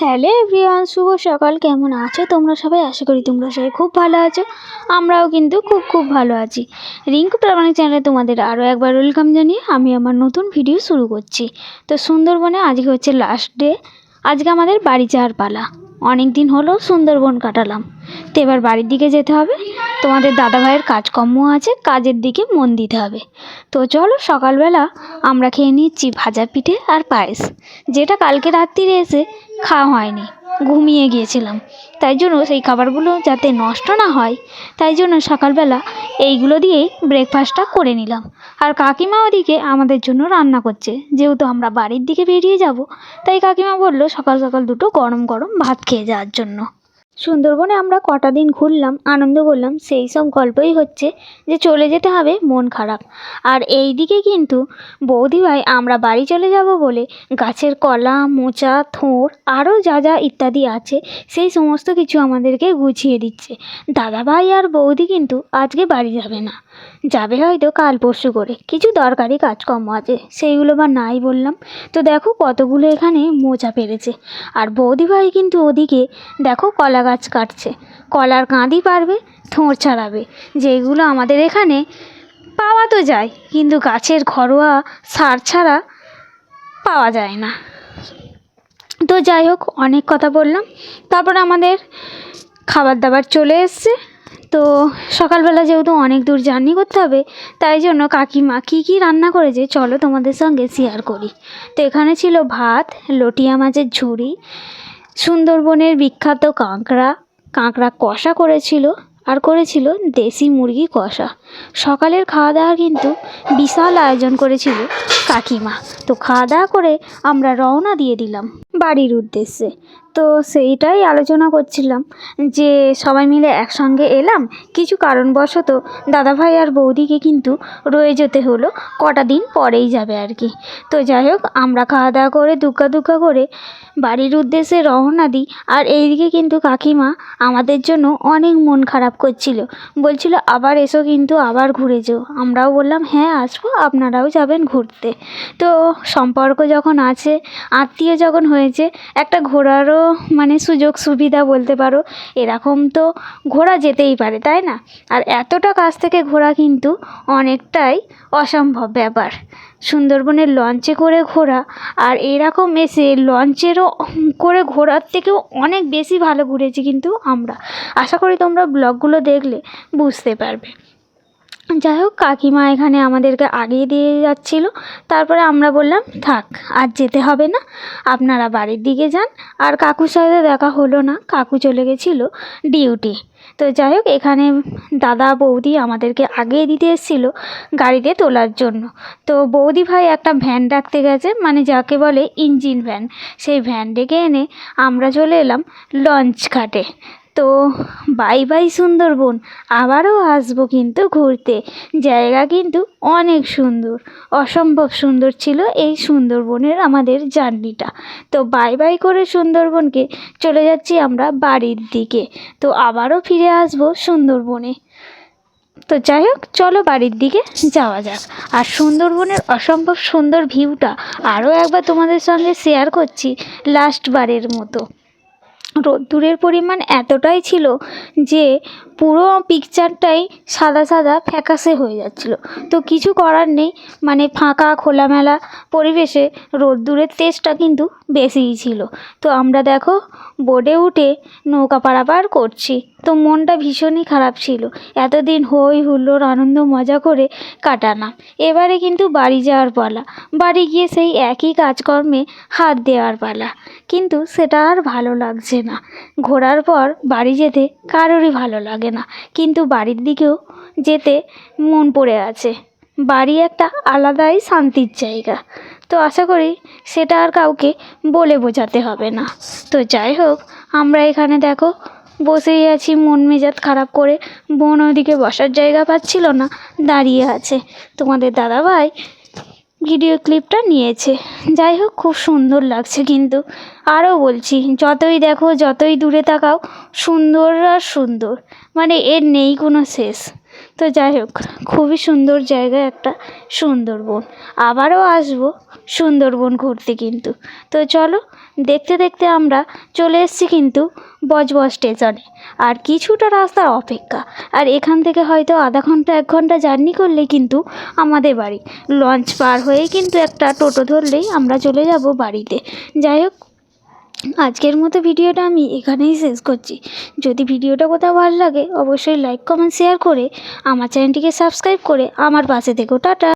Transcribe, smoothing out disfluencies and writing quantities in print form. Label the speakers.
Speaker 1: Hello everyone, শুভ সকাল। কেমন আছো তোমরা সবাই? আশা করি তোমরা সবাই খুব ভালো আছো। আমরাও কিন্তু খুব ভালো আছি। রিঙ্কু প্রামাণিক চ্যানেলে তোমাদের আরও একবার ওয়েলকাম জানিয়ে আমি আমার নতুন ভিডিও শুরু করছি। তো সুন্দরবনে আজকে হচ্ছে লাস্ট ডে। আজকে আমাদের বাড়ি যাওয়ার পালা। অনেক দিন হলো সুন্দরবন কাটালাম, তো এবার বাড়ির দিকে যেতে হবে। তোমাদের দাদাভাইয়ের কাজকর্ম আছে, কাজের দিকে মন দিতে হবে। তো চলো, সকালবেলা আমরা খেয়ে নিচ্ছি ভাজা পিঠে আর পায়েস, যেটা কালকে রাত্রিরে এসে খাওয়া হয়নি, ঘুমিয়ে গিয়েছিলাম। তাই জন্য সেই খাবারগুলো যাতে নষ্ট না হয়, তাই জন্য সকালবেলা এইগুলো দিয়েই ব্রেকফাস্টটা করে নিলাম। আর কাকিমা ওদিকে আমাদের জন্য রান্না করছে, যেহেতু আমরা বাড়ির দিকে বেরিয়ে যাব, তাই কাকিমা বললো সকাল সকাল দুটো গরম গরম ভাত খেয়ে যাওয়ার জন্য। সুন্দরবনে আমরা কটা দিন ঘুরলাম, আনন্দ করলাম, সেই সব গল্পই হচ্ছে যে চলে যেতে হবে মন খারাপ। আর এই দিকে কিন্তু বৌদিভাই আমরা বাড়ি চলে যাব বলে গাছের কলা, মোচা, থোড় আরও যা যা ইত্যাদি আছে সেই সমস্ত কিছু আমাদেরকে গুছিয়ে দিচ্ছে। দাদাভাই আর বৌদি কিন্তু আজকে বাড়ি যাবে না, যাবে হয়তো কাল পরশু করে। কিছু দরকারি কাজকর্ম আছে, সেইগুলো বা নাই বললাম। তো দেখো কতগুলো এখানে মোচা পেরেছে। আর বৌদিভাই কিন্তু ওদিকে দেখো কলা গাছ কাটছে, কলার কাঁদি পারবে, থোড় ছাড়াবে, যেগুলো আমাদের এখানে পাওয়া তো যায় কিন্তু গাছের ঘরোয়া সার ছাড়া পাওয়া যায় না। তো যাই হোক, অনেক কথা বললাম। তারপরে আমাদের খাবার দাবার চলে এসছে। তো সকালবেলা যেহেতু অনেক দূর জার্নি করতে হবে, তাই জন্য কাকিমা কী রান্না করেছে চলো তোমাদের সঙ্গে শেয়ার করি। তো এখানে ছিল ভাত, লটিয়া মাছের ঝুড়ি, সুন্দরবনের বিখ্যাত কাঁকড়া কষা করেছিল, আর করেছিল দেশি মুরগি কষা। সকালের খাওয়া দাওয়া কিন্তু বিশাল আয়োজন করেছিল কাকিমা। তো খাওয়া দাওয়া করে আমরা রওনা দিয়ে দিলাম বাড়ির উদ্দেশ্যে। তো সেইটাই আলোচনা করছিলাম যে সবাই মিলে একসঙ্গে এলাম, কিছু কারণবশত দাদাভাই আর বৌদিকে কিন্তু রয়ে যেতে হলো, কটা দিন পরেই যাবে আর কি। তো যাই হোক, আমরা খাওয়া দাওয়া করে দুগ্গা করে বাড়ির উদ্দেশ্যে রওনা দিই। আর এইদিকে কিন্তু কাকিমা আমাদের জন্য অনেক মন খারাপ করছিল, বলছিল আবার এসো, কিন্তু আবার ঘুরে যেও। আমরাও বললাম হ্যাঁ আসবো, আপনারাও যাবেন ঘুরতে। তো সম্পর্ক যখন আছে, আত্মীয় যখন হয়েছে, একটা ঘোরারও সুযোগ সুবিধা বলতে পারো, এরকম তো ঘোরা যেতেই পারে, তাই না? আর এতটা কাছ থেকে ঘোরা কিন্তু অনেকটাই অসম্ভব ব্যাপার। সুন্দরবনের লঞ্চে করে ঘোরা আর এরকম এসে লঞ্চেরও করে ঘোরার থেকেও অনেক বেশি ভালো ঘুরেছি কিন্তু আমরা। আশা করি তোমরা ব্লগগুলো দেখলে বুঝতে পারবে। যাই হোক, কাকিমা এখানে আমাদেরকে আগিয়ে দিয়ে যাচ্ছিল। তারপরে আমরা বললাম থাক, আর যেতে হবে না, আপনারা বাড়ির দিকে যান। আর কাকুর সাথে দেখা হলো না, কাকু চলে গেছিলো ডিউটি। তো যাই হোক, এখানে দাদা বৌদি আমাদেরকে আগিয়ে দিতে এসেছিলো গাড়িতে তোলার জন্য। তো বৌদি ভাই একটা ভ্যান ডাকতে গেছে, যাকে বলে ইঞ্জিন ভ্যান, সেই ভ্যান ডেকে এনে আমরা চলে এলাম লঞ্চ ঘাটে। তো বাই বাই সুন্দরবন, আবারও আসবো কিন্তু ঘুরতে। জায়গা কিন্তু অনেক সুন্দর, অসম্ভব সুন্দর ছিল এই সুন্দরবনের আমাদের জার্নিটা। তো বাই বাই করে সুন্দরবনকে চলে যাচ্ছি আমরা বাড়ির দিকে। তো আবারও ফিরে আসবো সুন্দরবনে। তো যাই হোক, চলো বাড়ির দিকে যাওয়া যাক। আর সুন্দরবনের অসম্ভব সুন্দর ভিউটা আরও একবার তোমাদের সঙ্গে শেয়ার করছি লাস্ট বারের মতো। রোদ্দুরের পরিমাণ এতটাই ছিল যে পুরো পিকচারটাই সাদা সাদা ফ্যাকাশে হয়ে যাচ্ছিলো। তো কিছু করার নেই, ফাঁকা খোলামেলা পরিবেশে রোদ্দুরের তেজটা কিন্তু বেশিই ছিল। তো আমরা দেখো বোটে উঠে নৌকা পারাপার করছি। তো মনটা ভীষণই খারাপ ছিল, এতদিন হই হুল্লোড় আনন্দ মজা করে কাটালাম, এবারে কিন্তু বাড়ি যাওয়ার পালা। বাড়ি গিয়ে সেই একই কাজকর্মে হাত দেওয়ার পালা, কিন্তু সেটা আর ভালো লাগছে না। ঘোরার পর বাড়ি যেতে কারোরই ভালো লাগে না, কিন্তু বাড়ির দিকেও যেতে মন পড়ে আছে। বাড়ি একটা আলাদাই শান্তির জায়গা। তো আশা করি সেটা আর কাউকে বলে বোঝাতে হবে না। তো যাই হোক, আমরা এখানে দেখো বসেই আছি মন মেজাজ খারাপ করে। বোন ওদিকে বসার জায়গা পাচ্ছিল না, দাঁড়িয়ে আছে। তোমাদের দাদাভাই ভিডিও ক্লিপটা নিয়েছে। যাই হোক, খুব সুন্দর লাগছে কিন্তু। আরও বলছি, যতই দেখো, যতই দূরে তাকাও, সুন্দর আর সুন্দর, এর নেই কোনো শেষ। তো যাই হোক, খুবই সুন্দর জায়গা একটা সুন্দরবন। আবারও আসবো সুন্দরবন ঘুরতে কিন্তু। তো চলো, দেখতে দেখতে আমরা চলে এসেছি কিন্তু বজবজ স্টেশনে। আর কিছুটা রাস্তার অপেক্ষা, আর এখান থেকে হয়তো আধা ঘন্টা 1 ঘন্টা জার্নি করলেই কিন্তু আমাদের বাড়ি। লঞ্চ পার হয়েই কিন্তু একটা টোটো ধরলেই আমরা চলে যাব বাড়িতে। যাই হোক, আজকের মতো ভিডিওটা আমি এখানেই শেষ করছি। যদি ভিডিওটা কোথাও ভালো লাগে অবশ্যই লাইক কমেন্ট শেয়ার করে আমার চ্যানেলটিকে সাবস্ক্রাইব করে আমার পাশে থেকো। টাটা।